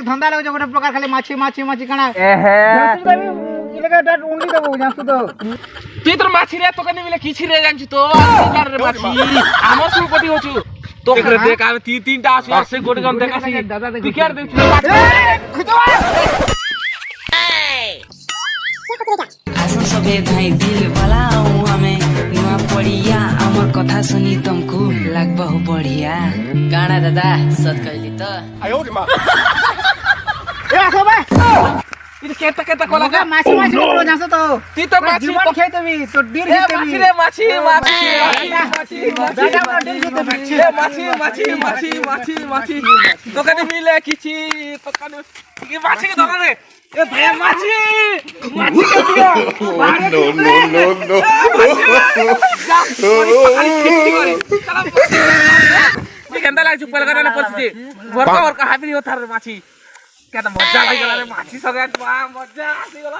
ধন্দা লাগুছে গোটে প্রকার খালি মাছি মাছি মাছি কানা এহে এলাকাটা উন্ডি দেবো জানছো তো তুই তোর মাছি রে তোকে নিবিলে কিছু রে জানছি তো রে মাছি আমার তুই কটি হচ্ছু তো করে দেখ আমি তিনটা আসি আসে গোটে জন দেখাছি তুই কি আর দেখছিস আসো সবে ভাই দিল বালাও আমি নুয়া পড়িয়া আমার কথা শুনি তুমকু লাগবহু বঢ়িয়া গানা দাদা সত কইলি তো এ আসো বে তুই কেতা কেতা কলা লগা মাছি মাছি বড় জানছো তো তুই তো মাছি জীবন তো খেয়ে দেবি তো ডির এ খেতে মাছি রে মাছি মাছি মাছি দাদা বড় ডির খেতে মাছি এ মাছি মাছি মাছি মাছি মাছি তোকে নিবিলে কিছু তোকে কি মাছি কি দোকানে এ ভাই মাছি মাছি কে দিয়া তুই কেন লাগছে পয়লা কাটালে পড়ছিস ভরকা ভরকা হাবি হতার মাছি কেন মজা লাগি গেল রে মাছি সঙ্গে মজা আসি গেল